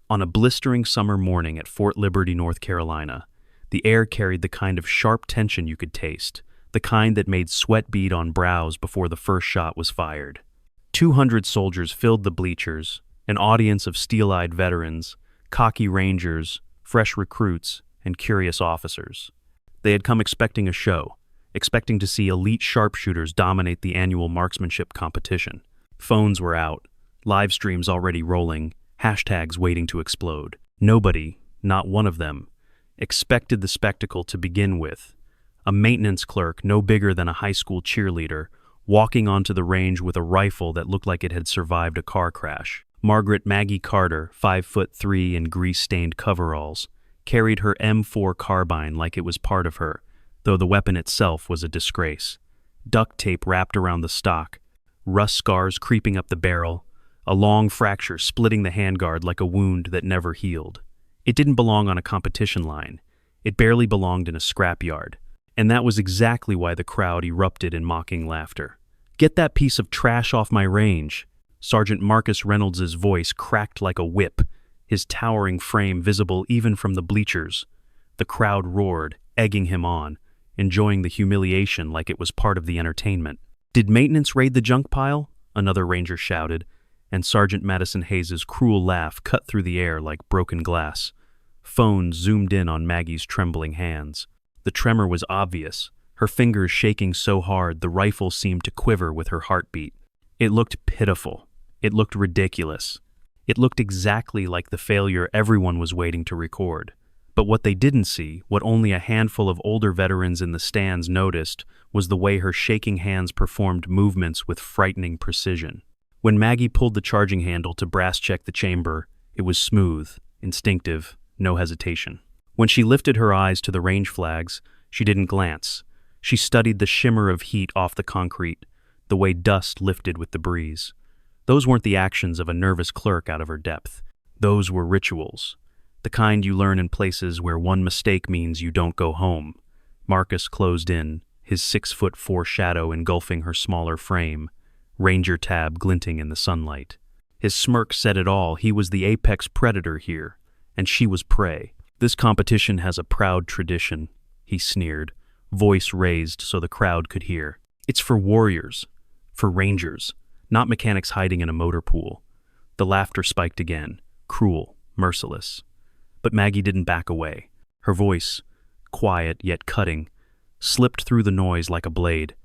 On a blistering summer morning at Fort Liberty, North Carolina, the air carried the kind of sharp tension you could taste, the kind that made sweat bead on brows before the first shot was fired. 200 soldiers filled the bleachers, an audience of steel-eyed veterans, cocky rangers, fresh recruits, and curious officers. They had come expecting a show, expecting to see elite sharpshooters dominate the annual marksmanship competition. Phones were out, live streams already rolling, hashtags waiting to explode. Nobody, not one of them, expected the spectacle to begin with. A maintenance clerk no bigger than a high school cheerleader, walking onto the range with a rifle that looked like it had survived a car crash. Margaret Maggie Carter, 5'3" in grease-stained coveralls, carried her M4 carbine like it was part of her, though the weapon itself was a disgrace. Duct tape wrapped around the stock, rust scars creeping up the barrel, a long fracture splitting the handguard like a wound that never healed. It didn't belong on a competition line. It barely belonged in a scrapyard. And that was exactly why the crowd erupted in mocking laughter. "Get that piece of trash off my range!" Sergeant Marcus Reynolds's voice cracked like a whip, his towering frame visible even from the bleachers. The crowd roared, egging him on, enjoying the humiliation like it was part of the entertainment. "Did maintenance raid the junk pile?" another ranger shouted, and Sergeant Madison Hayes's cruel laugh cut through the air like broken glass. Phones zoomed in on Maggie's trembling hands. The tremor was obvious, her fingers shaking so hard the rifle seemed to quiver with her heartbeat. It looked pitiful. It looked ridiculous. It looked exactly like the failure everyone was waiting to record. But what they didn't see, what only a handful of older veterans in the stands noticed, was the way her shaking hands performed movements with frightening precision. When Maggie pulled the charging handle to brass-check the chamber, it was smooth, instinctive, no hesitation. When she lifted her eyes to the range flags, she didn't glance. She studied the shimmer of heat off the concrete, the way dust lifted with the breeze. Those weren't the actions of a nervous clerk out of her depth. Those were rituals, the kind you learn in places where one mistake means you don't go home. Marcus closed in, his 6'4" shadow engulfing her smaller frame, Ranger tab glinting in the sunlight. His smirk said it all. He was the apex predator here, and she was prey. "This competition has a proud tradition," he sneered, voice raised so the crowd could hear. "It's for warriors, for rangers, not mechanics hiding in a motor pool." The laughter spiked again, cruel, merciless. But Maggie didn't back away. Her voice, quiet yet cutting, slipped through the noise like a blade.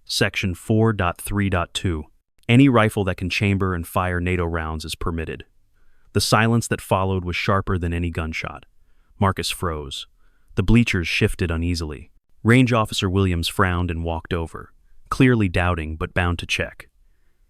Section 4.3.2. Any rifle that can chamber and fire NATO rounds is permitted. The silence that followed was sharper than any gunshot. Marcus froze. The bleachers shifted uneasily. Range Officer Williams frowned and walked over, clearly doubting but bound to check.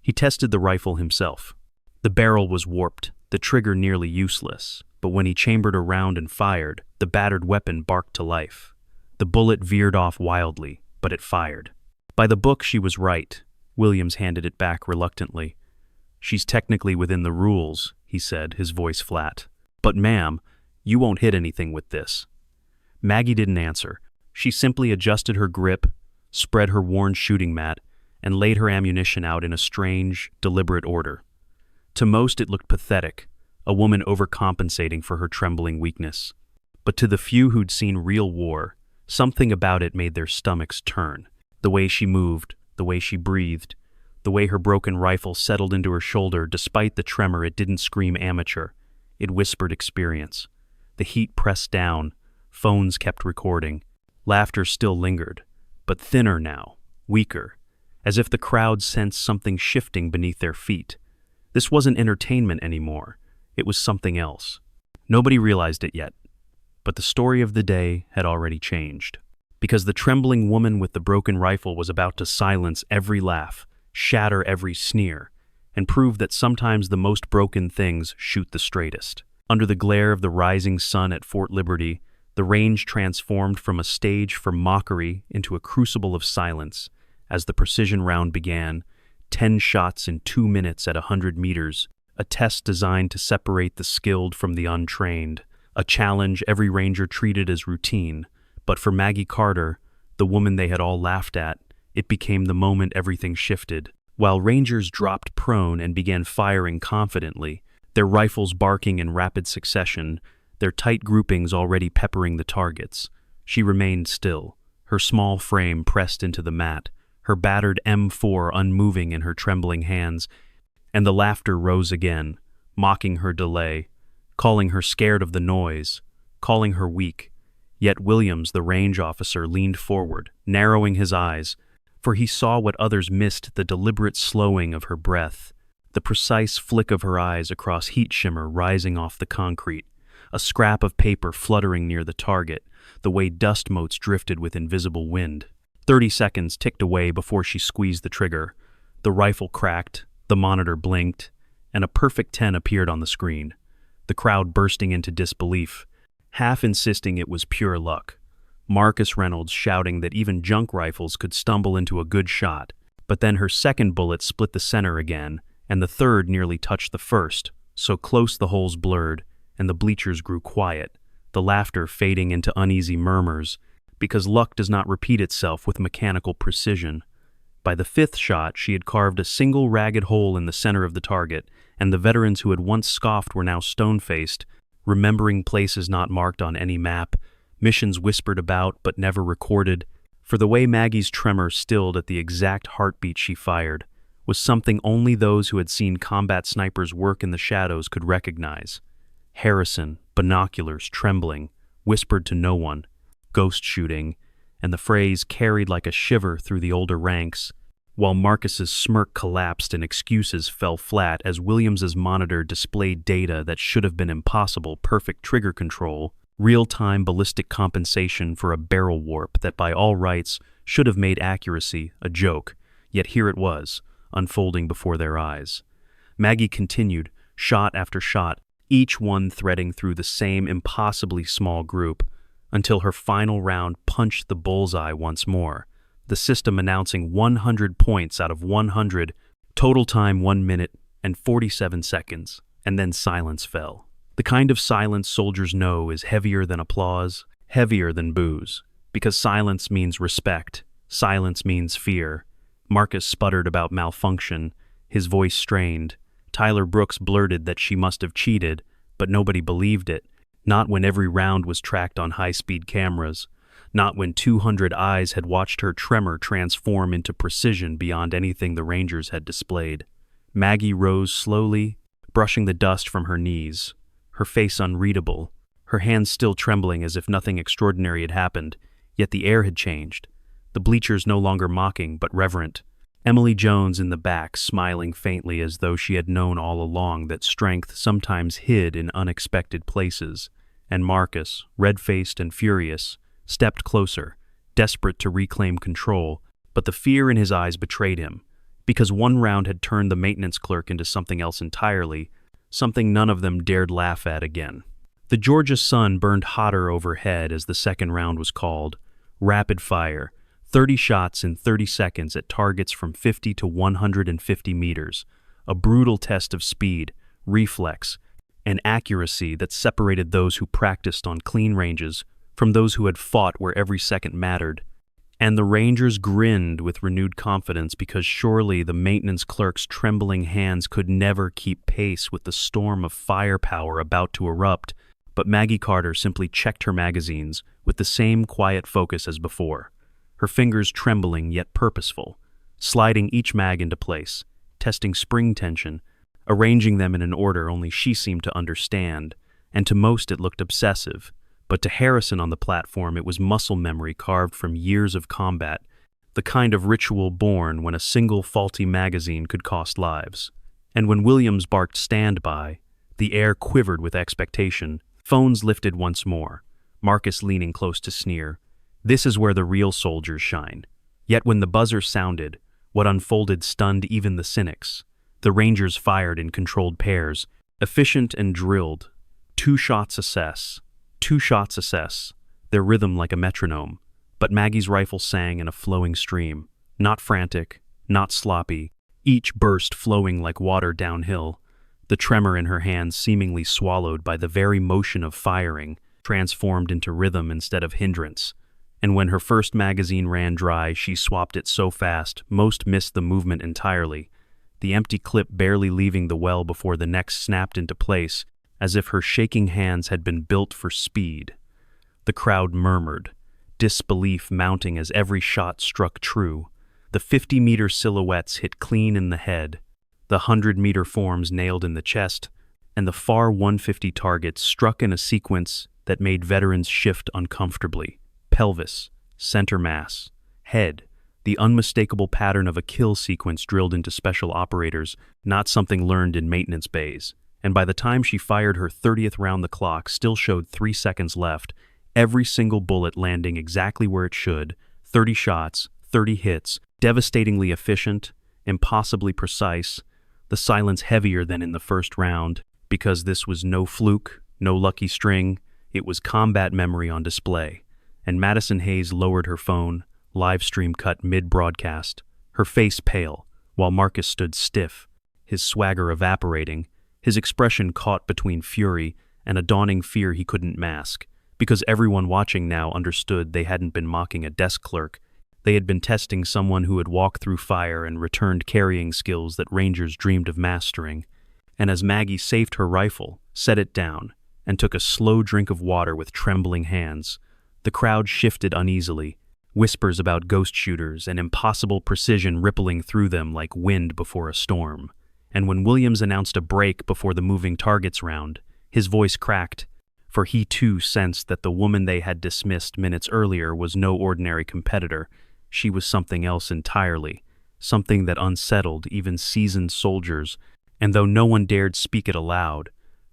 He tested the rifle himself. The barrel was warped, the trigger nearly useless, but when he chambered a round and fired, the battered weapon barked to life. The bullet veered off wildly, but it fired. By the book, she was right. Williams handed it back reluctantly. "She's technically within the rules," he said, his voice flat. "But ma'am, you won't hit anything with this." Maggie didn't answer. She simply adjusted her grip, spread her worn shooting mat, and laid her ammunition out in a strange, deliberate order. To most it looked pathetic, a woman overcompensating for her trembling weakness. But to the few who'd seen real war, something about it made their stomachs turn. The way she moved, the way she breathed, the way her broken rifle settled into her shoulder. Despite the tremor, it didn't scream amateur. It whispered experience. The heat pressed down. Phones kept recording. Laughter still lingered, but thinner now, weaker, as if the crowd sensed something shifting beneath their feet. This wasn't entertainment anymore. It was something else. Nobody realized it yet, but the story of the day had already changed. Because the trembling woman with the broken rifle was about to silence every laugh, shatter every sneer, and prove that sometimes the most broken things shoot the straightest. Under the glare of the rising sun at Fort Liberty, the range transformed from a stage for mockery into a crucible of silence. As the precision round began, 10 shots in 2 minutes at 100 meters, a test designed to separate the skilled from the untrained, a challenge every ranger treated as routine. But for Maggie Carter, the woman they had all laughed at, it became the moment everything shifted. While rangers dropped prone and began firing confidently, their rifles barking in rapid succession, their tight groupings already peppering the targets. She remained still, her small frame pressed into the mat, her battered M4 unmoving in her trembling hands, and the laughter rose again, mocking her delay, calling her scared of the noise, calling her weak. Yet Williams, the range officer, leaned forward, narrowing his eyes, for he saw what others missed: the deliberate slowing of her breath, the precise flick of her eyes across heat shimmer rising off the concrete, a scrap of paper fluttering near the target, the way dust motes drifted with invisible wind. 30 seconds ticked away before she squeezed the trigger. The rifle cracked, the monitor blinked, and a perfect 10 appeared on the screen. The crowd bursting into disbelief, half insisting it was pure luck. Marcus Reynolds shouting that even junk rifles could stumble into a good shot, but then her second bullet split the center again, and the third nearly touched the first, so close the holes blurred, and the bleachers grew quiet, the laughter fading into uneasy murmurs, because luck does not repeat itself with mechanical precision. By the fifth shot, she had carved a single ragged hole in the center of the target, and the veterans who had once scoffed were now stone-faced, remembering places not marked on any map, missions whispered about but never recorded, for the way Maggie's tremor stilled at the exact heartbeat she fired was something only those who had seen combat snipers work in the shadows could recognize. Harrison, binoculars, trembling, whispered to no one, ghost shooting, and the phrase carried like a shiver through the older ranks, while Marcus's smirk collapsed and excuses fell flat as Williams's monitor displayed data that should have been impossible: perfect trigger control, real-time ballistic compensation for a barrel warp that by all rights should have made accuracy a joke, yet here it was, unfolding before their eyes. Maggie continued, shot after shot, each one threading through the same impossibly small group, until her final round punched the bullseye once more, the system announcing 100 points out of 100, total time 1 minute and 47 seconds, and then silence fell. The kind of silence soldiers know is heavier than applause, heavier than booze, because silence means respect, silence means fear. Marcus sputtered about malfunction, his voice strained. Tyler Brooks blurted that she must have cheated, but nobody believed it, not when every round was tracked on high-speed cameras, not when 200 eyes had watched her tremor transform into precision beyond anything the Rangers had displayed. Maggie rose slowly, brushing the dust from her knees, her face unreadable, her hands still trembling as if nothing extraordinary had happened, yet the air had changed. The bleachers no longer mocking, but reverent. Emily Jones in the back smiling faintly as though she had known all along that strength sometimes hid in unexpected places, and Marcus, red-faced and furious, stepped closer, desperate to reclaim control, but the fear in his eyes betrayed him, because one round had turned the maintenance clerk into something else entirely, something none of them dared laugh at again. The Georgia sun burned hotter overhead as the second round was called. Rapid fire, 30 shots in 30 seconds at targets from 50 to 150 meters, a brutal test of speed, reflex, and accuracy that separated those who practiced on clean ranges from those who had fought where every second mattered. And the Rangers grinned with renewed confidence because surely the maintenance clerk's trembling hands could never keep pace with the storm of firepower about to erupt, but Maggie Carter simply checked her magazines with the same quiet focus as before, her fingers trembling yet purposeful, sliding each mag into place, testing spring tension, arranging them in an order only she seemed to understand, and to most it looked obsessive. But to Harrison on the platform it was muscle memory carved from years of combat, the kind of ritual born when a single faulty magazine could cost lives. And when Williams barked "stand by," the air quivered with expectation. Phones lifted once more, Marcus leaning close to sneer. This is where the real soldiers shine. Yet when the buzzer sounded, what unfolded stunned even the cynics. The Rangers fired in controlled pairs, efficient and drilled. 2 shots assess. 2 shots assess, their rhythm like a metronome, but Maggie's rifle sang in a flowing stream, not frantic, not sloppy, each burst flowing like water downhill, the tremor in her hands seemingly swallowed by the very motion of firing, transformed into rhythm instead of hindrance. And when her first magazine ran dry, she swapped it so fast, most missed the movement entirely. the empty clip barely leaving the well before the next snapped into place, as if her shaking hands had been built for speed. The crowd murmured, disbelief mounting as every shot struck true. The 50-meter silhouettes hit clean in the head, the 100-meter forms nailed in the chest, and the far 150 targets struck in a sequence that made veterans shift uncomfortably. Pelvis, center mass, head, the unmistakable pattern of a kill sequence drilled into special operators, not something learned in maintenance bays. And by the time she fired her 30th round, the clock still showed 3 seconds left, every single bullet landing exactly where it should, 30 shots, 30 hits, devastatingly efficient, impossibly precise, the silence heavier than in the first round, because this was no fluke, no lucky string, it was combat memory on display. And Madison Hayes lowered her phone, live stream cut mid-broadcast, her face pale, while Marcus stood stiff, his swagger evaporating, his expression caught between fury and a dawning fear he couldn't mask, because everyone watching now understood they hadn't been mocking a desk clerk, they had been testing someone who had walked through fire and returned carrying skills that Rangers dreamed of mastering. And as Maggie safed her rifle, set it down, and took a slow drink of water with trembling hands, the crowd shifted uneasily, whispers about ghost shooters and impossible precision rippling through them like wind before a storm. And when Williams announced a break before the moving targets round, his voice cracked, for he too sensed that the woman they had dismissed minutes earlier was no ordinary competitor. She was something else entirely, something that unsettled even seasoned soldiers, and though no one dared speak it aloud,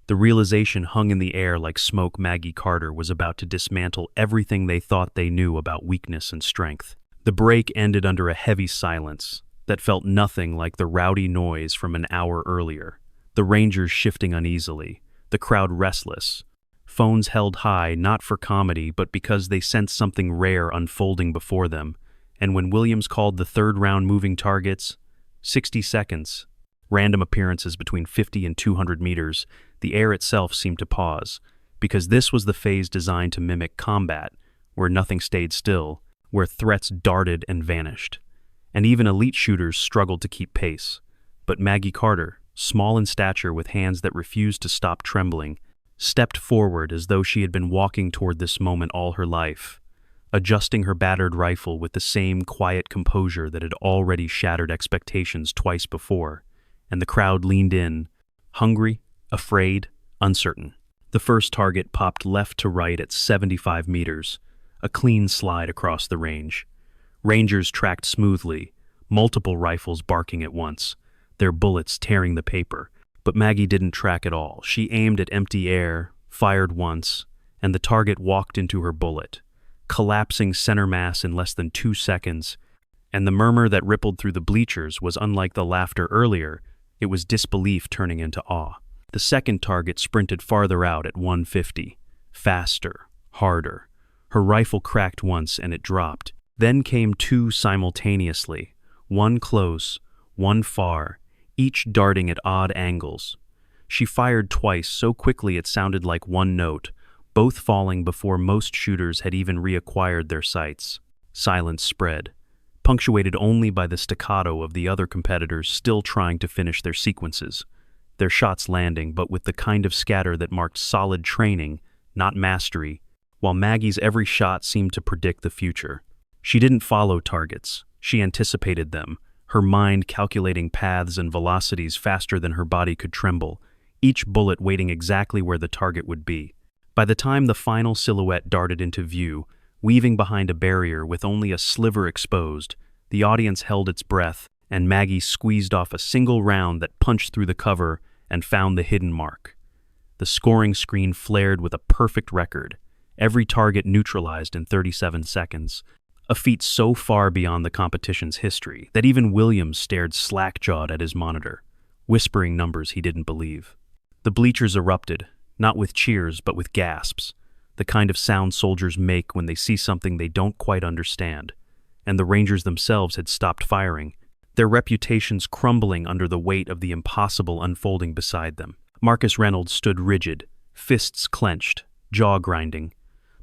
the realization hung in the air like smoke. Maggie Carter was about to dismantle everything they thought they knew about weakness and strength. The break ended under a heavy silence that felt nothing like the rowdy noise from an hour earlier, the Rangers shifting uneasily, the crowd restless, phones held high not for comedy but because they sensed something rare unfolding before them. And when Williams called the third round moving targets, 60 seconds, random appearances between 50 and 200 meters, the air itself seemed to pause, because this was the phase designed to mimic combat, where nothing stayed still, where threats darted and vanished. And even elite shooters struggled to keep pace. But Maggie Carter, small in stature with hands that refused to stop trembling, stepped forward as though she had been walking toward this moment all her life, adjusting her battered rifle with the same quiet composure that had already shattered expectations twice before, and the crowd leaned in, hungry, afraid, uncertain. The first target popped left to right at 75 meters, a clean slide across the range. Rangers tracked smoothly, multiple rifles barking at once, their bullets tearing the paper. But Maggie didn't track at all. She aimed at empty air, fired once, and the target walked into her bullet, collapsing center mass in less than 2 seconds. And the murmur that rippled through the bleachers was unlike the laughter earlier. It was disbelief turning into awe. The second target sprinted farther out at 150, faster, harder. Her rifle cracked once and it dropped. Then came two simultaneously, one close, one far, each darting at odd angles. She fired twice so quickly it sounded like one note, both falling before most shooters had even reacquired their sights. Silence spread, punctuated only by the staccato of the other competitors still trying to finish their sequences, their shots landing but with the kind of scatter that marked solid training, not mastery, while Maggie's every shot seemed to predict the future. She didn't follow targets, she anticipated them, her mind calculating paths and velocities faster than her body could tremble, each bullet waiting exactly where the target would be. By the time the final silhouette darted into view, weaving behind a barrier with only a sliver exposed, the audience held its breath, and Maggie squeezed off a single round that punched through the cover and found the hidden mark. The scoring screen flared with a perfect record, every target neutralized in 37 seconds, a feat so far beyond the competition's history that even Williams stared slack-jawed at his monitor, whispering numbers he didn't believe. The bleachers erupted, not with cheers but with gasps, the kind of sound soldiers make when they see something they don't quite understand, and the Rangers themselves had stopped firing, their reputations crumbling under the weight of the impossible unfolding beside them. Marcus Reynolds stood rigid, fists clenched, jaw grinding,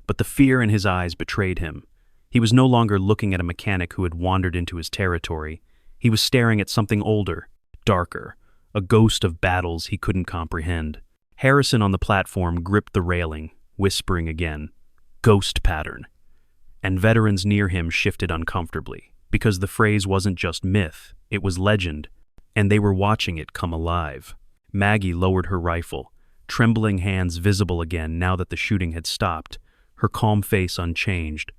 but the fear in his eyes betrayed him. He was no longer looking at a mechanic who had wandered into his territory. He was staring at something older, darker, a ghost of battles he couldn't comprehend. Harrison on the platform gripped the railing, whispering again, "Ghost pattern." And veterans near him shifted uncomfortably, because the phrase wasn't just myth, it was legend, and they were watching it come alive. Maggie lowered her rifle, trembling hands visible again now that the shooting had stopped, her calm face unchanged.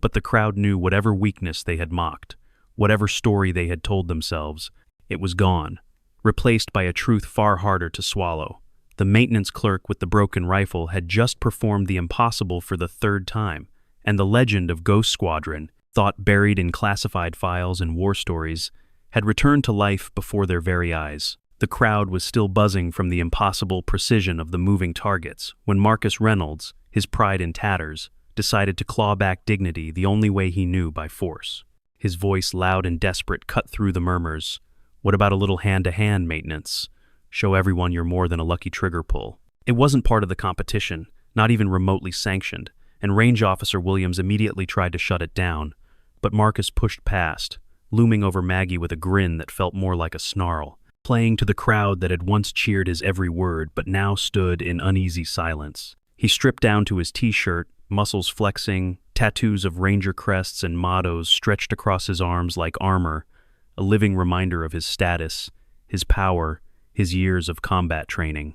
But the crowd knew whatever weakness they had mocked, whatever story they had told themselves, it was gone, replaced by a truth far harder to swallow. The maintenance clerk with the broken rifle had just performed the impossible for the third time, and the legend of Ghost Squadron, thought buried in classified files and war stories, had returned to life before their very eyes. The crowd was still buzzing from the impossible precision of the moving targets when Marcus Reynolds, his pride in tatters, decided to claw back dignity the only way he knew, by force. His voice, loud and desperate, cut through the murmurs. "What about a little hand-to-hand maintenance? Show everyone you're more than a lucky trigger pull." It wasn't part of the competition, not even remotely sanctioned, and Range Officer Williams immediately tried to shut it down. But Marcus pushed past, looming over Maggie with a grin that felt more like a snarl, playing to the crowd that had once cheered his every word but now stood in uneasy silence. He stripped down to his t-shirt, muscles flexing, tattoos of ranger crests and mottos stretched across his arms like armor, a living reminder of his status, his power, his years of combat training.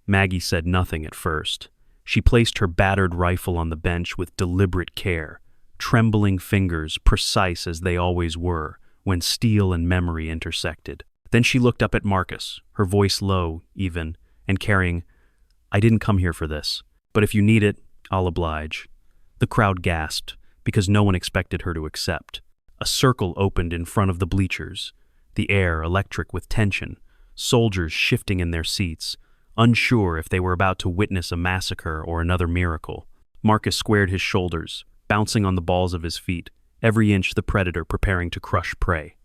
Maggie said nothing at first. She placed her battered rifle on the bench with deliberate care, trembling fingers precise as they always were when steel and memory intersected. Then she looked up at Marcus, her voice low, even, and carrying, "I didn't come here for this, but if you need it, I'll oblige." The crowd gasped, because no one expected her to accept. A circle opened in front of the bleachers, the air electric with tension, soldiers shifting in their seats, unsure if they were about to witness a massacre or another miracle. Marcus squared his shoulders, bouncing on the balls of his feet, every inch the predator preparing to crush prey.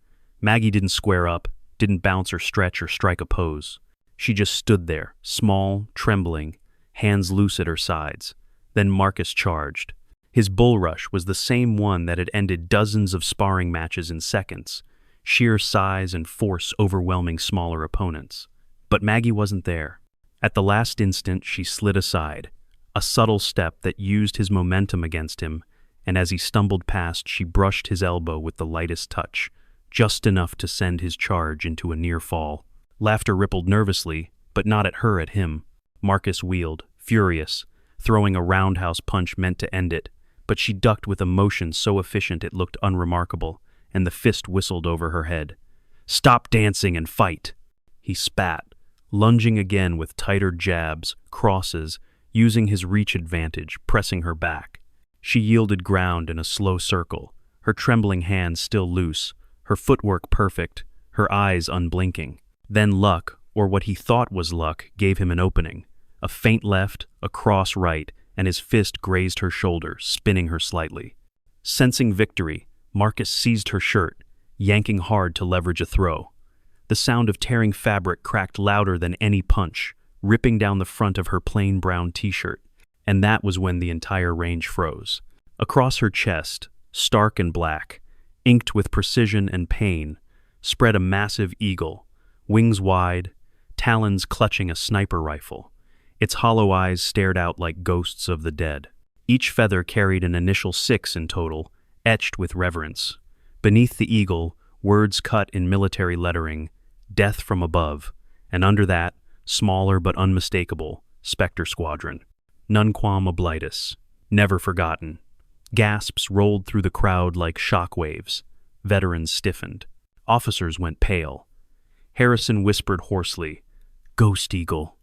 Maggie didn't square up, didn't bounce or stretch or strike a pose. She just stood there, small, trembling, hands loose at her sides. Then Marcus charged. His bull rush was the same one that had ended dozens of sparring matches in seconds, sheer size and force overwhelming smaller opponents. But Maggie wasn't there. At the last instant, she slid aside, a subtle step that used his momentum against him, and as he stumbled past, she brushed his elbow with the lightest touch, just enough to send his charge into a near fall. Laughter rippled nervously, but not at her, at him. Marcus wheeled, furious, throwing a roundhouse punch meant to end it, but she ducked with a motion so efficient it looked unremarkable, and the fist whistled over her head. "Stop dancing and fight!" He spat, lunging again with tighter jabs, crosses, using his reach advantage, pressing her back. She yielded ground in a slow circle, her trembling hands still loose, her footwork perfect, her eyes unblinking. Then luck, or what he thought was luck, gave him an opening. A feint left, a cross right, and his fist grazed her shoulder, spinning her slightly. Sensing victory, Marcus seized her shirt, yanking hard to leverage a throw. The sound of tearing fabric cracked louder than any punch, ripping down the front of her plain brown t-shirt, and that was when the entire range froze. Across her chest, stark and black, inked with precision and pain, spread a massive eagle, wings wide, talons clutching a sniper rifle. Its hollow eyes stared out like ghosts of the dead. Each feather carried an initial 6 in total, etched with reverence. Beneath the eagle, words cut in military lettering, "Death from above," and under that, smaller but unmistakable, "Spectre Squadron." Nunquam oblitus, never forgotten. Gasps rolled through the crowd like shockwaves. Veterans stiffened. Officers went pale. Harrison whispered hoarsely, "Ghost Eagle,"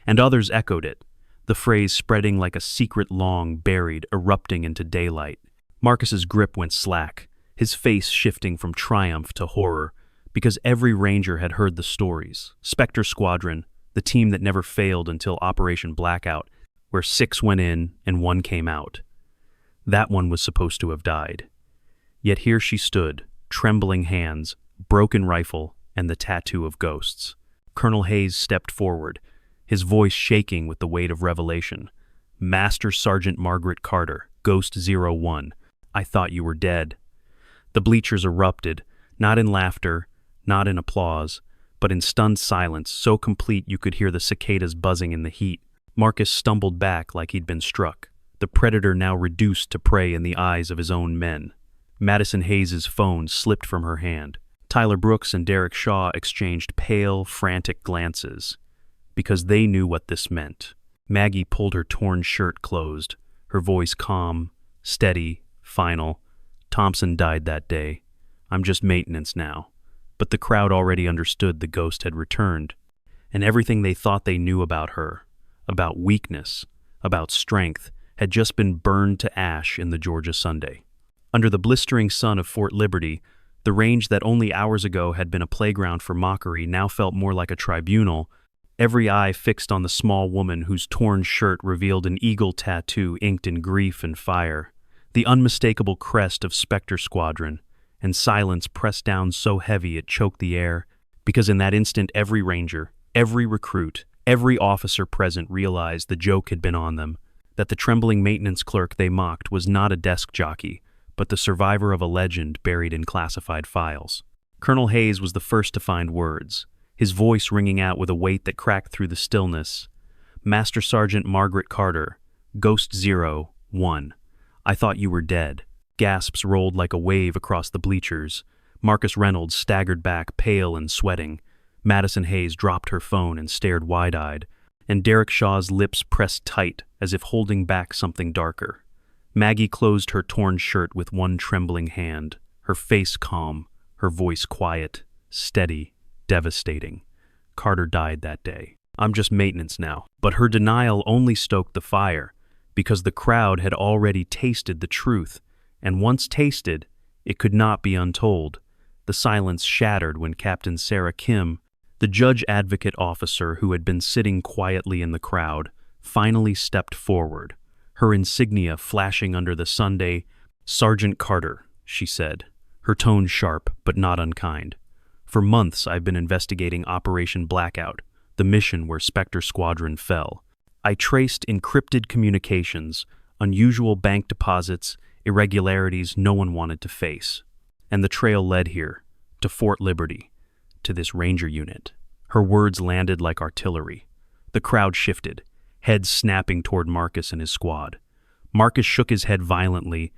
and others echoed it, the phrase spreading like a secret long buried, erupting into daylight. Marcus's grip went slack, his face shifting from triumph to horror, because every ranger had heard the stories. Spectre Squadron, the team that never failed until Operation Blackout, where 6 went in and 1 came out. That one was supposed to have died. Yet here she stood, trembling hands, broken rifle, and the tattoo of ghosts. Colonel Hayes stepped forward, his voice shaking with the weight of revelation. "Master Sergeant Margaret Carter, Ghost 01, I thought you were dead." The bleachers erupted, not in laughter, not in applause, but in stunned silence, so complete you could hear the cicadas buzzing in the heat. Marcus stumbled back like he'd been struck, the predator now reduced to prey in the eyes of his own men. Madison Hayes's phone slipped from her hand. Tyler Brooks and Derek Shaw exchanged pale, frantic glances, because they knew what this meant. Maggie pulled her torn shirt closed, her voice calm, steady, final. Thompson died that day. I'm just maintenance now. But the crowd already understood the ghost had returned, and everything they thought they knew about her, about weakness, about strength, had just been burned to ash in the Georgia Sunday. Under the blistering sun of Fort Liberty, the range that only hours ago had been a playground for mockery now felt more like a tribunal, every eye fixed on the small woman whose torn shirt revealed an eagle tattoo inked in grief and fire, the unmistakable crest of Spectre Squadron, and silence pressed down so heavy it choked the air, because in that instant every ranger, every recruit, every officer present realized the joke had been on them, that the trembling maintenance clerk they mocked was not a desk jockey, but the survivor of a legend buried in classified files. Colonel Hayes was the first to find words, his voice ringing out with a weight that cracked through the stillness. Master Sergeant Margaret Carter, Ghost 01. I thought you were dead. Gasps rolled like a wave across the bleachers. Marcus Reynolds staggered back, pale and sweating. Madison Hayes dropped her phone and stared wide-eyed, and Derek Shaw's lips pressed tight as if holding back something darker. Maggie closed her torn shirt with one trembling hand, her face calm, her voice quiet, steady, devastating. Carter died that day. I'm just maintenance now. But her denial only stoked the fire, because the crowd had already tasted the truth, and once tasted, it could not be untold. The silence shattered when Captain Sarah Kim, the judge advocate officer who had been sitting quietly in the crowd, finally stepped forward, her insignia flashing under the Sunday. Sergeant Carter, she said, her tone sharp but not unkind. For months I've been investigating Operation Blackout, the mission where Spectre Squadron fell. I traced encrypted communications, unusual bank deposits, irregularities no one wanted to face. And the trail led here, to Fort Liberty, to this ranger unit. Her words landed like artillery. The crowd shifted, heads snapping toward Marcus and his squad. Marcus shook his head violently,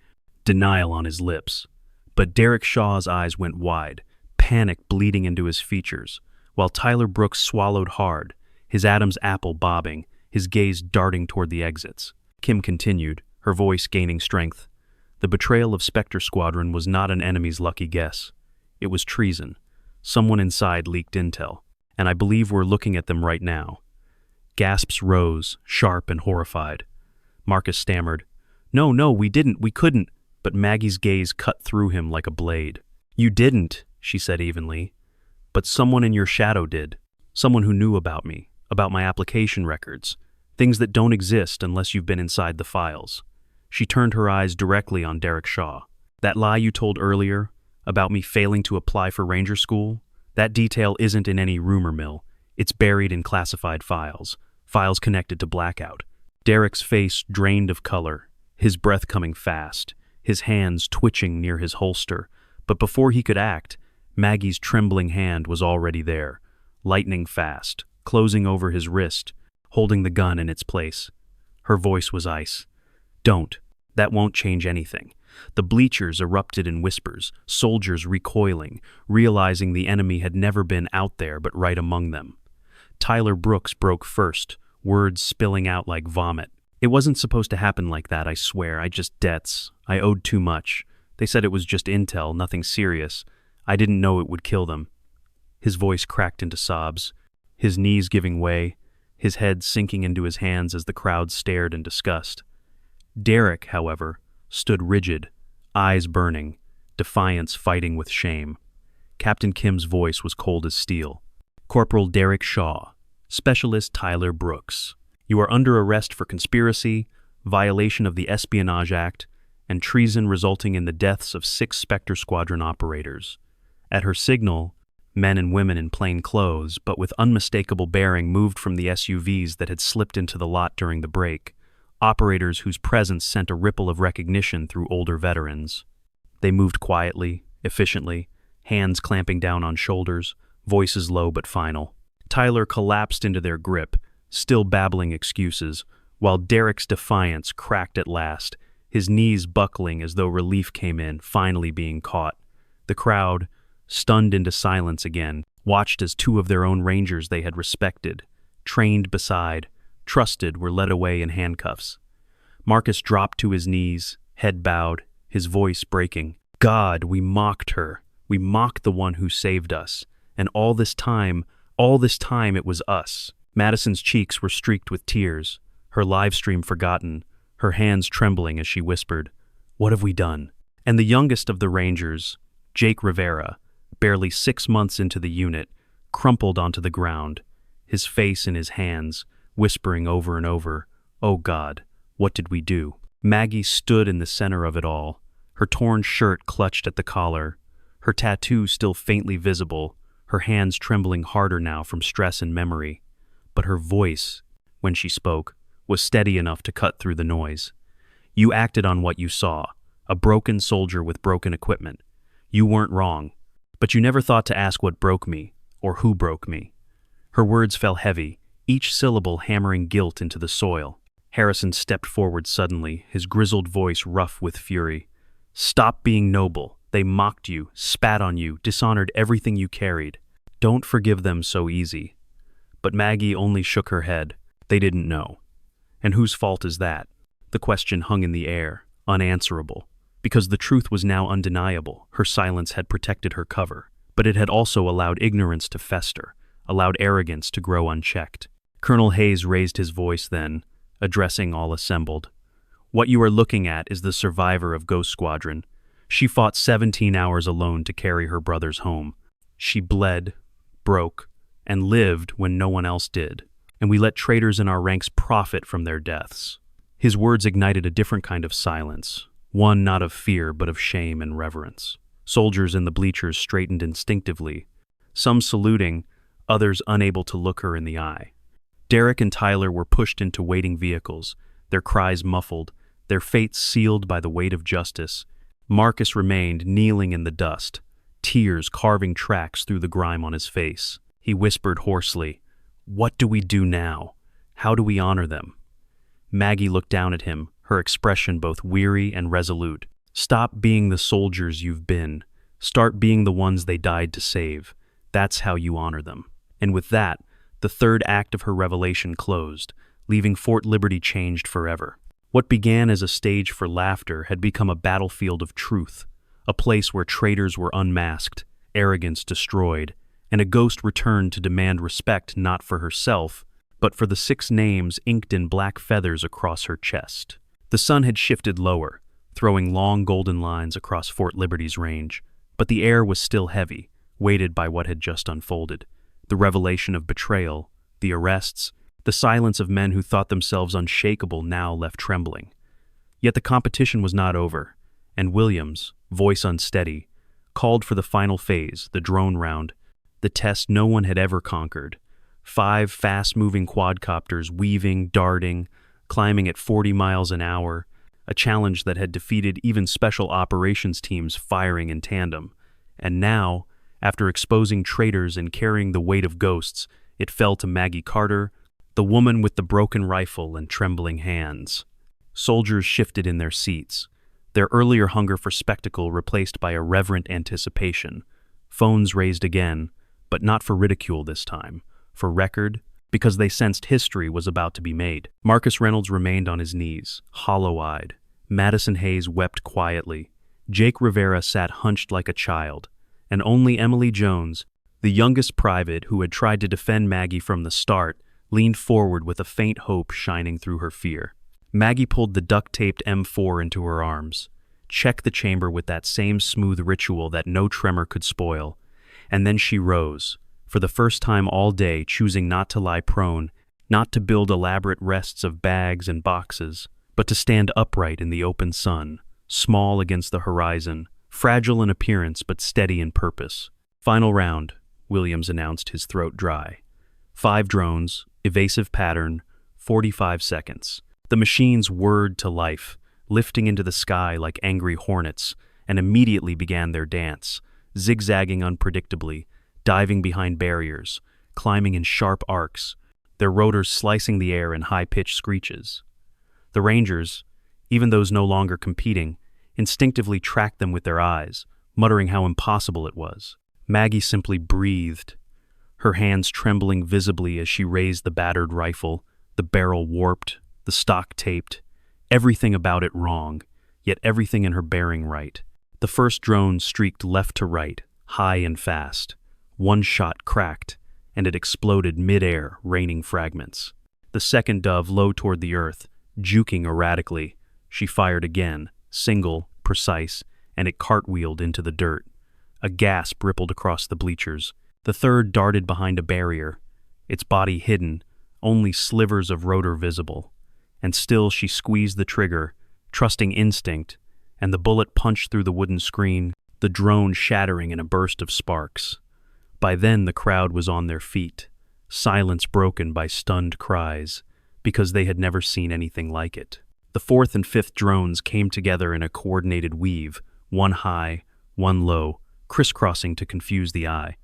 denial on his lips. But Derek Shaw's eyes went wide, panic bleeding into his features, while Tyler Brooks swallowed hard, his Adam's apple bobbing, his gaze darting toward the exits. Kim continued, her voice gaining strength. The betrayal of Spectre Squadron was not an enemy's lucky guess. It was treason. Someone inside leaked intel, and I believe we're looking at them right now. Gasps rose, sharp and horrified. Marcus stammered, No, we didn't, we couldn't, but Maggie's gaze cut through him like a blade. You didn't, she said evenly, but someone in your shadow did. Someone who knew about me, about my application records, things that don't exist unless you've been inside the files. She turned her eyes directly on Derek Shaw. That lie you told earlier, about me failing to apply for Ranger School, that detail isn't in any rumor mill. It's buried in classified files, files connected to Blackout. Derek's face drained of color, his breath coming fast, his hands twitching near his holster. But before he could act, Maggie's trembling hand was already there, lightning fast, closing over his wrist, holding the gun in its place. Her voice was ice. Don't. That won't change anything. The bleachers erupted in whispers, soldiers recoiling, realizing the enemy had never been out there but right among them. Tyler Brooks broke first, words spilling out like vomit. It wasn't supposed to happen like that, I swear. I owed too much. They said it was just intel, nothing serious. I didn't know it would kill them. His voice cracked into sobs, his knees giving way, his head sinking into his hands as the crowd stared in disgust. Derek, however, stood rigid, eyes burning, defiance fighting with shame. Captain Kim's voice was cold as steel. Corporal Derek Shaw, Specialist Tyler Brooks, you are under arrest for conspiracy, violation of the Espionage Act, and treason resulting in the deaths of 6 Spectre Squadron operators. At her signal, men and women in plain clothes, but with unmistakable bearing, moved from the SUVs that had slipped into the lot during the break, operators whose presence sent a ripple of recognition through older veterans. They moved quietly, efficiently, hands clamping down on shoulders, voices low but final. Tyler collapsed into their grip, still babbling excuses, while Derek's defiance cracked at last, his knees buckling as though relief came in, finally being caught. The crowd, stunned into silence again, watched as two of their own rangers they had respected, trained beside, trusted, were led away in handcuffs. Marcus dropped to his knees, head bowed, his voice breaking. God, we mocked her. We mocked the one who saved us. And all this time it was us. Madison's cheeks were streaked with tears, her live stream forgotten, her hands trembling as she whispered, "What have we done?" And the youngest of the Rangers, Jake Rivera, barely 6 months into the unit, crumpled onto the ground, his face in his hands, whispering over and over, "Oh God, what did we do?" Maggie stood in the center of it all, her torn shirt clutched at the collar, her tattoo still faintly visible, her hands trembling harder now from stress and memory. But her voice, when she spoke, was steady enough to cut through the noise. "You acted on what you saw, a broken soldier with broken equipment. You weren't wrong, but you never thought to ask what broke me, or who broke me." Her words fell heavy, each syllable hammering guilt into the soil. Harrison stepped forward suddenly, his grizzled voice rough with fury. "Stop being noble. They mocked you, spat on you, dishonored everything you carried. Don't forgive them so easy." But Maggie only shook her head. They didn't know. And whose fault is that? The question hung in the air, unanswerable. Because the truth was now undeniable, her silence had protected her cover. But it had also allowed ignorance to fester, allowed arrogance to grow unchecked. Colonel Hayes raised his voice then, addressing all assembled. "What you are looking at is the survivor of Ghost Squadron. She fought 17 hours alone to carry her brothers home. She bled, broke, and lived when no one else did. And we let traitors in our ranks profit from their deaths." His words ignited a different kind of silence, one not of fear but of shame and reverence. Soldiers in the bleachers straightened instinctively, some saluting, others unable to look her in the eye. Derek and Tyler were pushed into waiting vehicles, their cries muffled, their fates sealed by the weight of justice. Marcus remained kneeling in the dust, tears carving tracks through the grime on his face. He whispered hoarsely, "What do we do now? How do we honor them?" Maggie looked down at him, her expression both weary and resolute. "Stop being the soldiers you've been. Start being the ones they died to save. That's how you honor them." And with that, the third act of her revelation closed, leaving Fort Liberty changed forever. What began as a stage for laughter had become a battlefield of truth, a place where traitors were unmasked, arrogance destroyed, and a ghost returned to demand respect not for herself, but for the 6 names inked in black feathers across her chest. The sun had shifted lower, throwing long golden lines across Fort Liberty's range, but the air was still heavy, weighted by what had just unfolded. The revelation of betrayal, the arrests, the silence of men who thought themselves unshakable now left trembling. Yet the competition was not over, and Williams, voice unsteady, called for the final phase, the drone round, the test no one had ever conquered. 5 fast-moving quadcopters weaving, darting, climbing at 40 miles an hour, a challenge that had defeated even special operations teams firing in tandem. And now, after exposing traitors and carrying the weight of ghosts, it fell to Maggie Carter, the woman with the broken rifle and trembling hands. Soldiers shifted in their seats, their earlier hunger for spectacle replaced by a reverent anticipation. Phones raised again, but not for ridicule this time, for record, because they sensed history was about to be made. Marcus Reynolds remained on his knees, hollow-eyed. Madison Hayes wept quietly. Jake Rivera sat hunched like a child, and only Emily Jones, the youngest private who had tried to defend Maggie from the start, leaned forward with a faint hope shining through her fear. Maggie pulled the duct-taped M4 into her arms, checked the chamber with that same smooth ritual that no tremor could spoil, and then she rose, for the first time all day choosing not to lie prone, not to build elaborate rests of bags and boxes, but to stand upright in the open sun, small against the horizon, fragile in appearance but steady in purpose. "Final round," Williams announced, his throat dry. 5 drones, evasive pattern, 45 seconds. The machines whirred to life, lifting into the sky like angry hornets, and immediately began their dance, zigzagging unpredictably, diving behind barriers, climbing in sharp arcs, their rotors slicing the air in high-pitched screeches. The Rangers, even those no longer competing, instinctively tracked them with their eyes, muttering how impossible it was. Maggie simply breathed, her hands trembling visibly as she raised the battered rifle, the barrel warped, the stock taped, everything about it wrong, yet everything in her bearing right. The first drone streaked left to right, high and fast. One shot cracked, and it exploded mid-air, raining fragments. The second dove low toward the earth, juking erratically. She fired again, single, precise, and it cartwheeled into the dirt. A gasp rippled across the bleachers. The third darted behind a barrier, its body hidden, only slivers of rotor visible. And still she squeezed the trigger, trusting instinct, and the bullet punched through the wooden screen, the drone shattering in a burst of sparks. By then the crowd was on their feet, silence broken by stunned cries, because they had never seen anything like it. The fourth and fifth drones came together in a coordinated weave, one high, one low, crisscrossing to confuse the eye.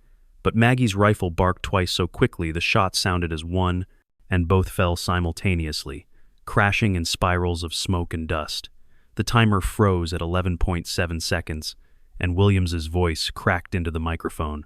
But Maggie's rifle barked twice so quickly the shot sounded as one, and both fell simultaneously, crashing in spirals of smoke and dust. The timer froze at 11.7 seconds, and Williams's voice cracked into the microphone.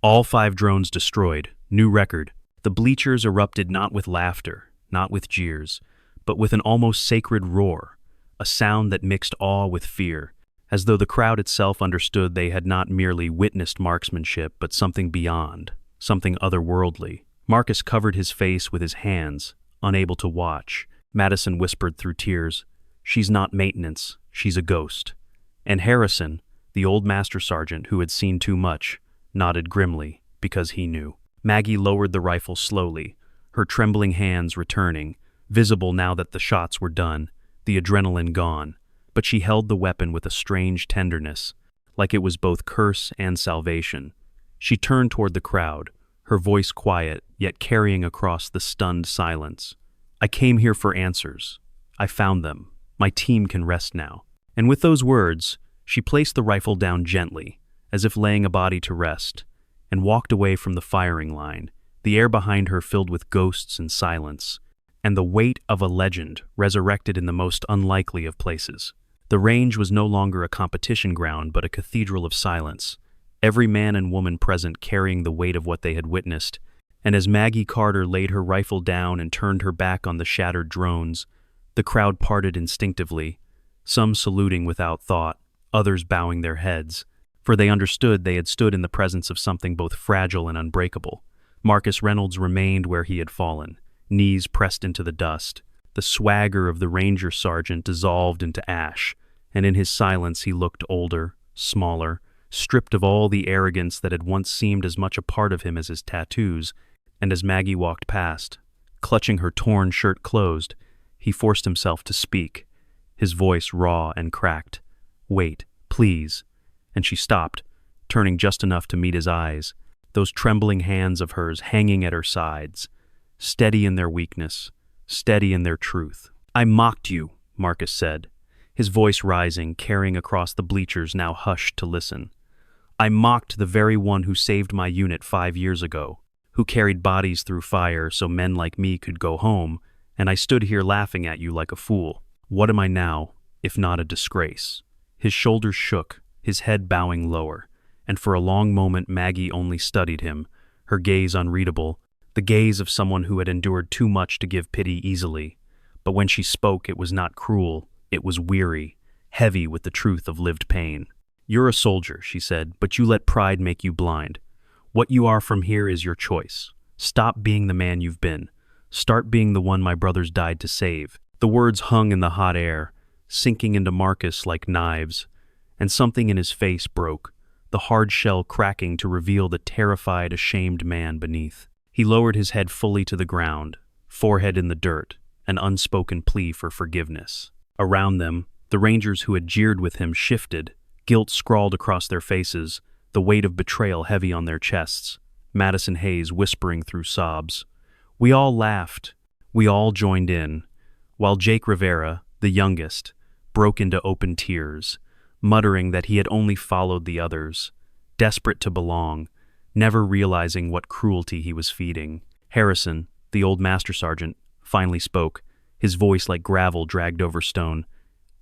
All 5 drones destroyed, new record. The bleachers erupted not with laughter, not with jeers, but with an almost sacred roar, a sound that mixed awe with fear, as though the crowd itself understood they had not merely witnessed marksmanship, but something beyond, something otherworldly. Marcus covered his face with his hands, unable to watch. Madison whispered through tears, "She's not maintenance, she's a ghost." And Harrison, the old master sergeant who had seen too much, nodded grimly, because he knew. Maggie lowered the rifle slowly, her trembling hands returning, visible now that the shots were done, the adrenaline gone, but she held the weapon with a strange tenderness, like it was both curse and salvation. She turned toward the crowd, her voice quiet, yet carrying across the stunned silence. "I came here for answers. I found them. My team can rest now." And with those words, she placed the rifle down gently, as if laying a body to rest, and walked away from the firing line, the air behind her filled with ghosts and silence, and the weight of a legend resurrected in the most unlikely of places. The range was no longer a competition ground, but a cathedral of silence, every man and woman present carrying the weight of what they had witnessed. And as Maggie Carter laid her rifle down and turned her back on the shattered drones, the crowd parted instinctively, some saluting without thought, others bowing their heads, for they understood they had stood in the presence of something both fragile and unbreakable. Marcus Reynolds remained where he had fallen, knees pressed into the dust. The swagger of the ranger sergeant dissolved into ash, and in his silence he looked older, smaller, stripped of all the arrogance that had once seemed as much a part of him as his tattoos. And as Maggie walked past, clutching her torn shirt closed, he forced himself to speak, his voice raw and cracked. "Wait, please." And she stopped, turning just enough to meet his eyes, those trembling hands of hers hanging at her sides, steady in their weakness, steady in their truth. "I mocked you," Marcus said, his voice rising, carrying across the bleachers now hushed to listen. "I mocked the very one who saved my unit 5 years ago, who carried bodies through fire so men like me could go home, and I stood here laughing at you like a fool. What am I now, if not a disgrace?" His shoulders shook, his head bowing lower, and for a long moment Maggie only studied him, her gaze unreadable, the gaze of someone who had endured too much to give pity easily. But when she spoke, it was not cruel, it was weary, heavy with the truth of lived pain. "You're a soldier," she said, "but you let pride make you blind. What you are from here is your choice. Stop being the man you've been. Start being the one my brothers died to save." The words hung in the hot air, sinking into Marcus like knives, and something in his face broke, the hard shell cracking to reveal the terrified, ashamed man beneath. He lowered his head fully to the ground, forehead in the dirt, an unspoken plea for forgiveness. Around them, the Rangers who had jeered with him shifted, guilt scrawled across their faces, the weight of betrayal heavy on their chests. Madison Hayes whispering through sobs. We all laughed. We all joined in, while Jake Rivera, the youngest, broke into open tears, muttering that he had only followed the others, desperate to belong, never realizing what cruelty he was feeding. Harrison, the old master sergeant, finally spoke, his voice like gravel dragged over stone.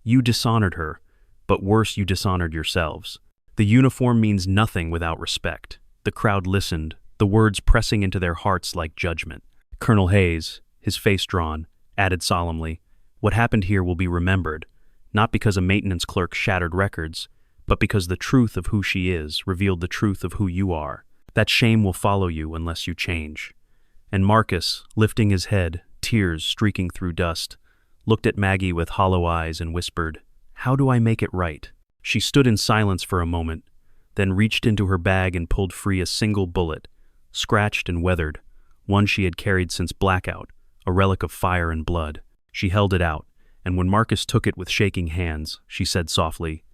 "You dishonored her, but worse, you dishonored yourselves. The uniform means nothing without respect." The crowd listened, the words pressing into their hearts like judgment. Colonel Hayes, his face drawn, added solemnly, "What happened here will be remembered, not because a maintenance clerk shattered records, but because the truth of who she is revealed the truth of who you are. That shame will follow you unless you change." And Marcus, lifting his head, tears streaking through dust, looked at Maggie with hollow eyes and whispered, "How do I make it right?" She stood in silence for a moment, then reached into her bag and pulled free a single bullet, scratched and weathered, one she had carried since Blackout, a relic of fire and blood. She held it out, and when Marcus took it with shaking hands, she said softly,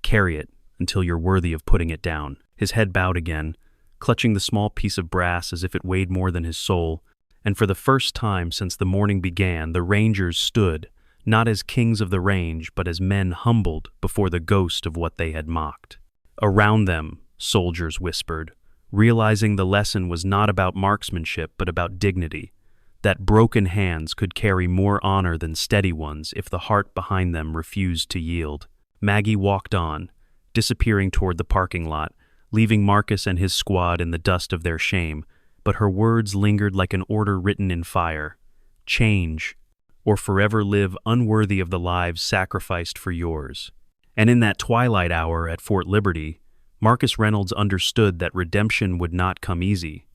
"Carry it until you're worthy of putting it down." His head bowed again, clutching the small piece of brass as if it weighed more than his soul, and for the first time since the morning began, the Rangers stood, not as kings of the range, but as men humbled before the ghost of what they had mocked. Around them, soldiers whispered, realizing the lesson was not about marksmanship but about dignity, that broken hands could carry more honor than steady ones if the heart behind them refused to yield. Maggie walked on, disappearing toward the parking lot, leaving Marcus and his squad in the dust of their shame, but her words lingered like an order written in fire. Change, or forever live unworthy of the lives sacrificed for yours. And in that twilight hour at Fort Liberty, Marcus Reynolds understood that redemption would not come easy,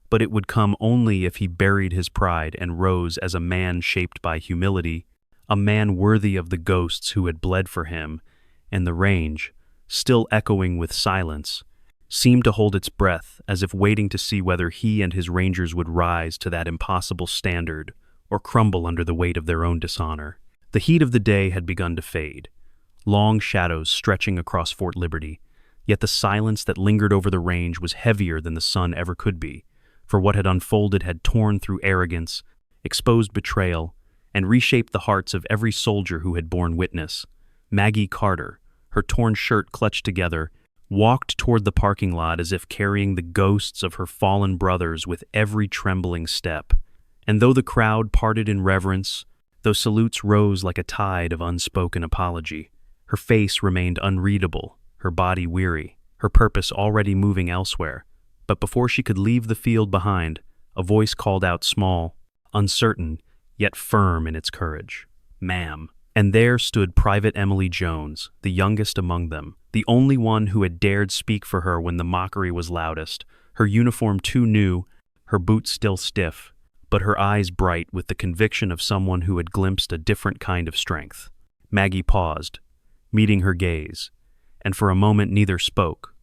but it would come only if he buried his pride and rose as a man shaped by humility, a man worthy of the ghosts who had bled for him, and the range, still echoing with silence, seemed to hold its breath as if waiting to see whether he and his rangers would rise to that impossible standard or crumble under the weight of their own dishonor. The heat of the day had begun to fade, long shadows stretching across Fort Liberty, yet the silence that lingered over the range was heavier than the sun ever could be, for what had unfolded had torn through arrogance, exposed betrayal, and reshaped the hearts of every soldier who had borne witness. Maggie Carter, her torn shirt clutched together, walked toward the parking lot as if carrying the ghosts of her fallen brothers with every trembling step. And though the crowd parted in reverence, though salutes rose like a tide of unspoken apology, her face remained unreadable, her body weary, her purpose already moving elsewhere. But before she could leave the field behind, a voice called out small, uncertain, yet firm in its courage, "Ma'am." And there stood Private Emily Jones, the youngest among them, the only one who had dared speak for her when the mockery was loudest, her uniform too new, her boots still stiff, but her eyes bright with the conviction of someone who had glimpsed a different kind of strength. Maggie paused, meeting her gaze, and for a moment neither spoke,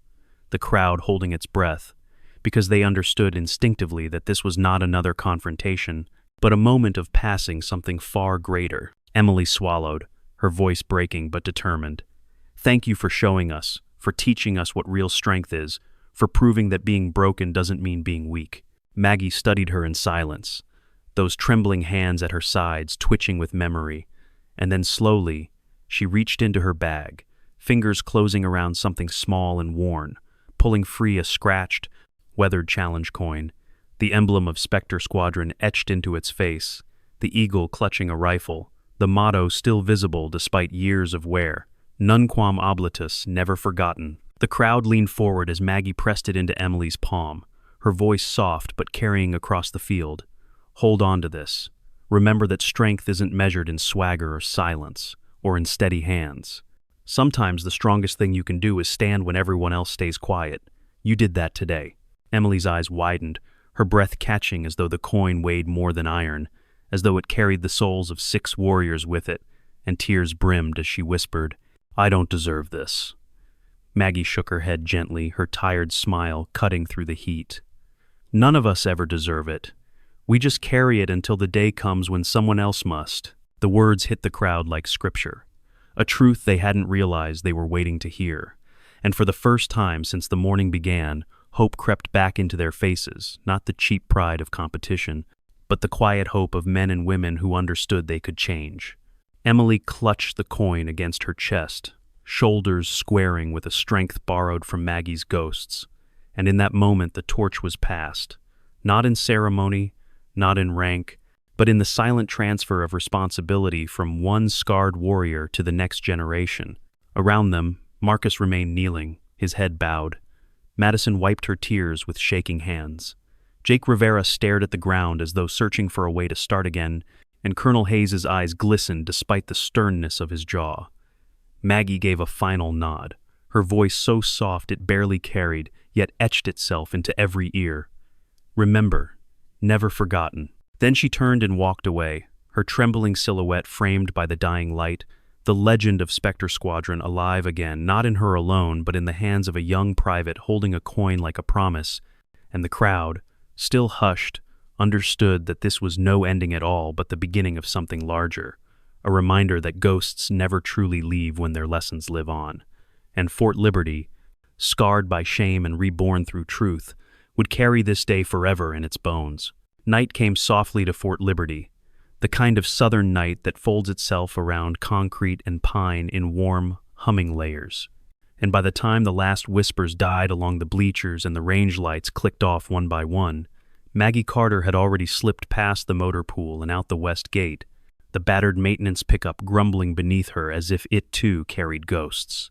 the crowd holding its breath, because they understood instinctively that this was not another confrontation, but a moment of passing something far greater. Emily swallowed, her voice breaking but determined. "Thank you for showing us, for teaching us what real strength is, for proving that being broken doesn't mean being weak." Maggie studied her in silence, those trembling hands at her sides twitching with memory, and then slowly, she reached into her bag, fingers closing around something small and worn, pulling free a scratched, weathered challenge coin, the emblem of Spectre Squadron etched into its face, the eagle clutching a rifle, the motto still visible despite years of wear, "Nunquam oblitus," never forgotten. The crowd leaned forward as Maggie pressed it into Emily's palm, her voice soft but carrying across the field. "Hold on to this. Remember that strength isn't measured in swagger or silence, or in steady hands. Sometimes the strongest thing you can do is stand when everyone else stays quiet. You did that today." Emily's eyes widened, her breath catching as though the coin weighed more than iron, as though it carried the souls of 6 warriors with it, and tears brimmed as she whispered, "I don't deserve this." Maggie shook her head gently, her tired smile cutting through the heat. "None of us ever deserve it. We just carry it until the day comes when someone else must." The words hit the crowd like scripture, a truth they hadn't realized they were waiting to hear. And for the first time since the morning began, hope crept back into their faces, not the cheap pride of competition, but the quiet hope of men and women who understood they could change. Emily clutched the coin against her chest, shoulders squaring with a strength borrowed from Maggie's ghosts, and in that moment the torch was passed, not in ceremony, not in rank, but in the silent transfer of responsibility from one scarred warrior to the next generation. Around them, Marcus remained kneeling, his head bowed. Madison wiped her tears with shaking hands. Jake Rivera stared at the ground as though searching for a way to start again, and Colonel Hayes's eyes glistened despite the sternness of his jaw. Maggie gave a final nod, her voice so soft it barely carried, yet etched itself into every ear. Remember, never forgotten. Then she turned and walked away, her trembling silhouette framed by the dying light, the legend of Spectre Squadron alive again, not in her alone, but in the hands of a young private holding a coin like a promise, and the crowd, still hushed, understood that this was no ending at all but the beginning of something larger, a reminder that ghosts never truly leave when their lessons live on. And Fort Liberty, scarred by shame and reborn through truth, would carry this day forever in its bones. Night came softly to Fort Liberty, the kind of southern night that folds itself around concrete and pine in warm, humming layers. And by the time the last whispers died along the bleachers and the range lights clicked off one by one, Maggie Carter had already slipped past the motor pool and out the west gate, the battered maintenance pickup grumbling beneath her as if it too carried ghosts.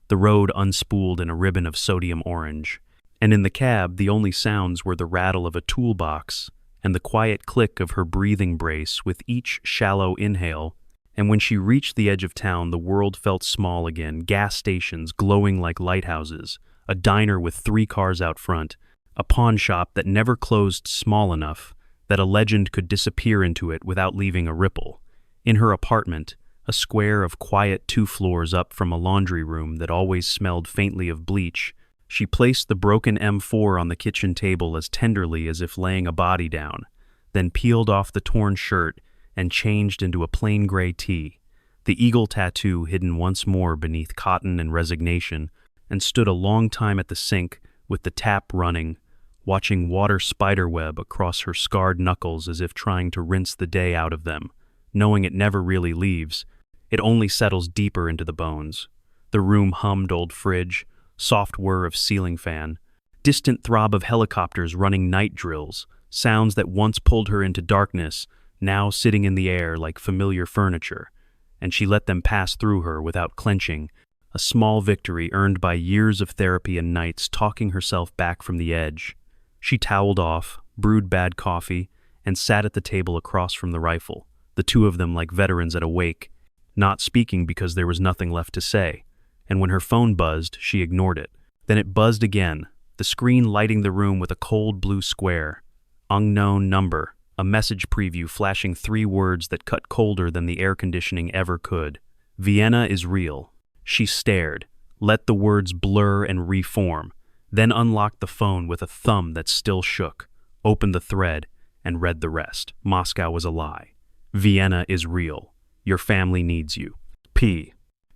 The road unspooled in a ribbon of sodium orange, and in the cab the only sounds were the rattle of a toolbox and the quiet click of her breathing brace with each shallow inhale. And when she reached the edge of town, the world felt small again, gas stations glowing like lighthouses, a diner with 3 cars out front, a pawn shop that never closed small enough that a legend could disappear into it without leaving a ripple. In her apartment, a square of quiet 2 floors up from a laundry room that always smelled faintly of bleach, she placed the broken M4 on the kitchen table as tenderly as if laying a body down, then peeled off the torn shirt and changed into a plain gray tee, the eagle tattoo hidden once more beneath cotton and resignation, and stood a long time at the sink with the tap running, watching water spiderweb across her scarred knuckles as if trying to rinse the day out of them, knowing it never really leaves. It only settles deeper into the bones. The room hummed old fridge, soft whir of ceiling fan, distant throb of helicopters running night drills, sounds that once pulled her into darkness, now sitting in the air like familiar furniture, and she let them pass through her without clenching, a small victory earned by years of therapy and nights talking herself back from the edge. She toweled off, brewed bad coffee, and sat at the table across from the rifle, the 2 of them like veterans at a wake, not speaking because there was nothing left to say. And when her phone buzzed, she ignored it. Then it buzzed again, the screen lighting the room with a cold blue square. Unknown number, a message preview flashing 3 words that cut colder than the air conditioning ever could. Vienna is real. She stared, let the words blur and reform, then unlocked the phone with a thumb that still shook, opened the thread, and read the rest. Moscow was a lie. Vienna is real. Your family needs you. P.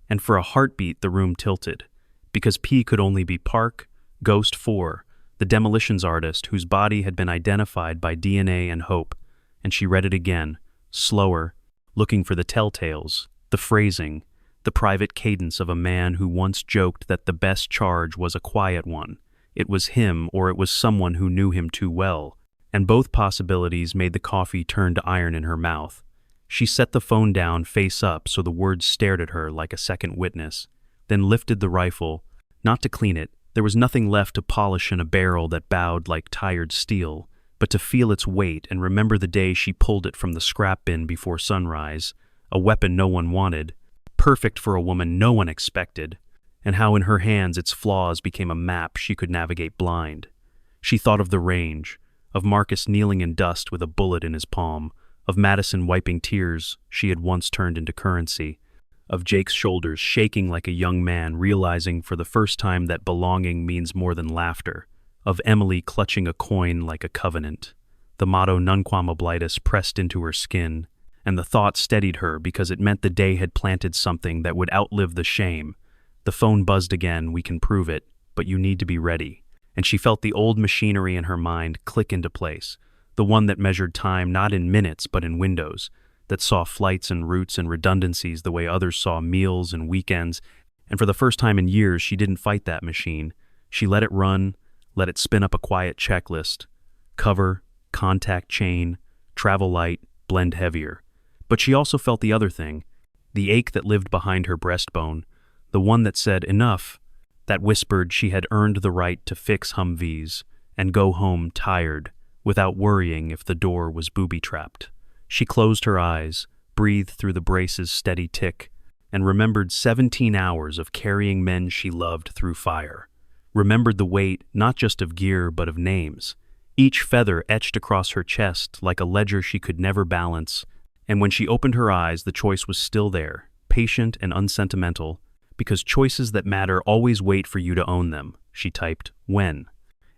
And for a heartbeat the room tilted, because P could only be Park, Ghost 4, the demolitions artist whose body had been identified by DNA and hope, and she read it again, slower, looking for the telltales, the phrasing, the private cadence of a man who once joked that the best charge was a quiet one. It was him or it was someone who knew him too well, and both possibilities made the coffee turn to iron in her mouth. She set the phone down face up so the words stared at her like a second witness, then lifted the rifle, not to clean it. There was nothing left to polish in a barrel that bowed like tired steel, but to feel its weight and remember the day she pulled it from the scrap bin before sunrise, a weapon no one wanted, perfect for a woman no one expected, and how in her hands its flaws became a map she could navigate blind. She thought of the range, of Marcus kneeling in dust with a bullet in his palm, of Madison wiping tears she had once turned into currency, of Jake's shoulders shaking like a young man realizing for the first time that belonging means more than laughter, of Emily clutching a coin like a covenant, the motto Nunquam Oblitus pressed into her skin, and the thought steadied her because it meant the day had planted something that would outlive the shame. The phone buzzed again, we can prove it, but you need to be ready. And she felt the old machinery in her mind click into place, the one that measured time not in minutes but in windows, that saw flights and routes and redundancies the way others saw meals and weekends, and for the first time in years she didn't fight that machine. She let it run, let it spin up a quiet checklist. Cover, contact chain, travel light, blend heavier. But she also felt the other thing, the ache that lived behind her breastbone, the one that said enough, that whispered she had earned the right to fix Humvees and go home tired, without worrying if the door was booby-trapped. She closed her eyes, breathed through the brace's steady tick, and remembered 17 hours of carrying men she loved through fire. Remembered the weight not just of gear but of names, each feather etched across her chest like a ledger she could never balance, and when she opened her eyes the choice was still there, patient and unsentimental, because choices that matter always wait for you to own them. She typed, "When?"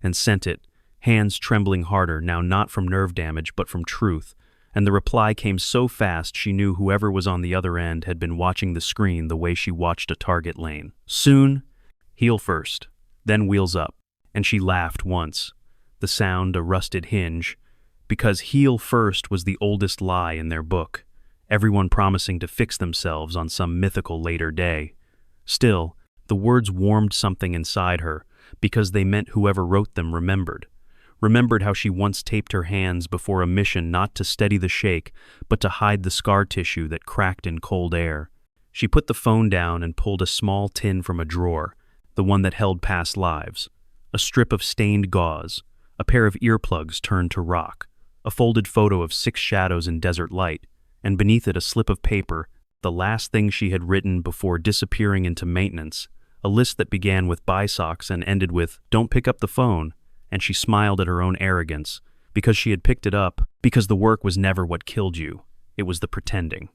and sent it, hands trembling harder, now not from nerve damage but from truth, and the reply came so fast she knew whoever was on the other end had been watching the screen the way she watched a target lane. Soon, heel first, then wheels up, and she laughed once, the sound a rusted hinge, because heel first was the oldest lie in their book, everyone promising to fix themselves on some mythical later day. Still, the words warmed something inside her, because they meant whoever wrote them remembered how she once taped her hands before a mission not to steady the shake, but to hide the scar tissue that cracked in cold air. She put the phone down and pulled a small tin from a drawer, the one that held past lives, a strip of stained gauze, a pair of earplugs turned to rock, a folded photo of 6 shadows in desert light, and beneath it a slip of paper, the last thing she had written before disappearing into maintenance, a list that began with "buy socks" and ended with "don't pick up the phone," and she smiled at her own arrogance, because she had picked it up, because the work was never what killed you, it was the pretending.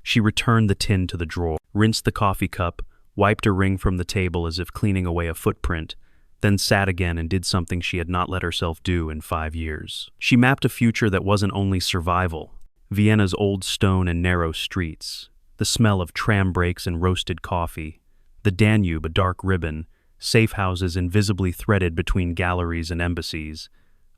She returned the tin to the drawer, rinsed the coffee cup, wiped a ring from the table as if cleaning away a footprint, then sat again and did something she had not let herself do in 5 years. She mapped a future that wasn't only survival, Vienna's old stone and narrow streets, the smell of tram brakes and roasted coffee, the Danube a dark ribbon, safe houses invisibly threaded between galleries and embassies,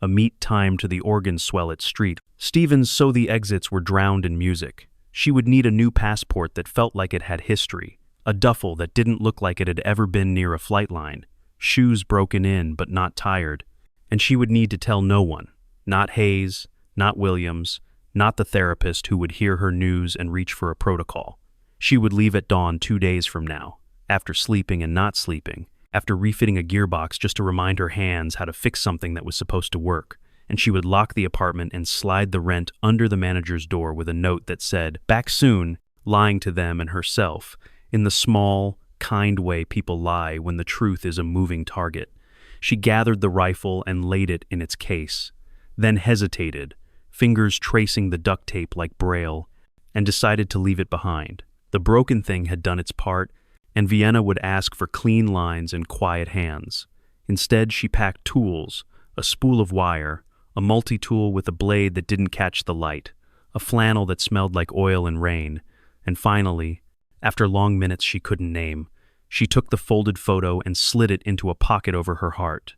a meet time to the organ swell at street. Stevens so the exits were drowned in music. She would need a new passport that felt like it had history, a duffel that didn't look like it had ever been near a flight line, shoes broken in but not tired, and she would need to tell no one, not Hayes, not Williams, not the therapist who would hear her news and reach for a protocol. She would leave at dawn 2 days from now, after sleeping and not sleeping, after refitting a gearbox just to remind her hands how to fix something that was supposed to work, and she would lock the apartment and slide the rent under the manager's door with a note that said, "Back soon," lying to them and herself, in the small, kind way people lie when the truth is a moving target. She gathered the rifle and laid it in its case, then hesitated, fingers tracing the duct tape like braille, and decided to leave it behind. The broken thing had done its part, and Vienna would ask for clean lines and quiet hands. Instead, she packed tools, a spool of wire, a multi-tool with a blade that didn't catch the light, a flannel that smelled like oil and rain, and finally, after long minutes she couldn't name, she took the folded photo and slid it into a pocket over her heart,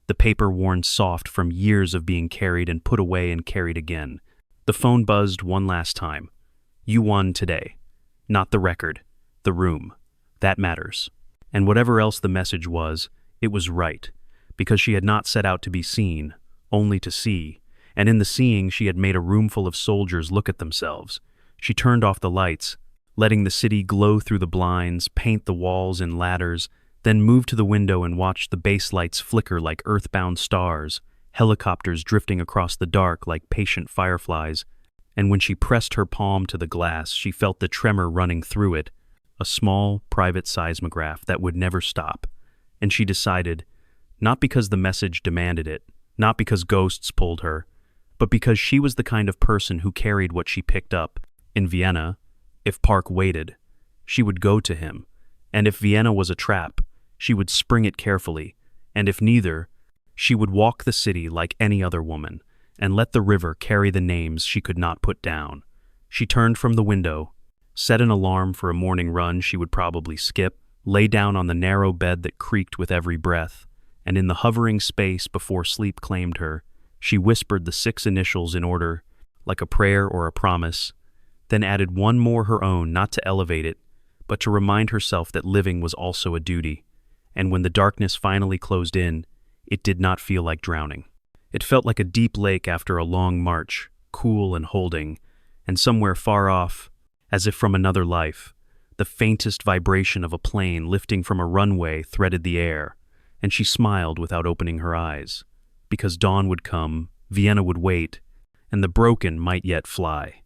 the paper worn soft from years of being carried and put away and carried again. The phone buzzed one last time. You won today. Not the record, the room. That matters. And whatever else the message was, it was right, because she had not set out to be seen, only to see, and in the seeing she had made a room full of soldiers look at themselves. She turned off the lights, letting the city glow through the blinds, paint the walls in ladders, then moved to the window and watched the base lights flicker like earthbound stars, helicopters drifting across the dark like patient fireflies, and when she pressed her palm to the glass, she felt the tremor running through it, a small, private seismograph that would never stop, and she decided, not because the message demanded it, not because ghosts pulled her, but because she was the kind of person who carried what she picked up. In Vienna, if Park waited, she would go to him, and if Vienna was a trap, she would spring it carefully, and if neither, she would walk the city like any other woman, and let the river carry the names she could not put down. She turned from the window, set an alarm for a morning run she would probably skip, lay down on the narrow bed that creaked with every breath, and in the hovering space before sleep claimed her, she whispered the 6 initials in order, like a prayer or a promise, then added one more her own, not to elevate it, but to remind herself that living was also a duty. And when the darkness finally closed in, It did not feel like drowning. It felt like a deep lake after a long march, cool and holding, and somewhere far off, as if from another life, the faintest vibration of a plane lifting from a runway threaded the air, and she smiled without opening her eyes. Because dawn would come, Vienna would wait, and the broken might yet fly.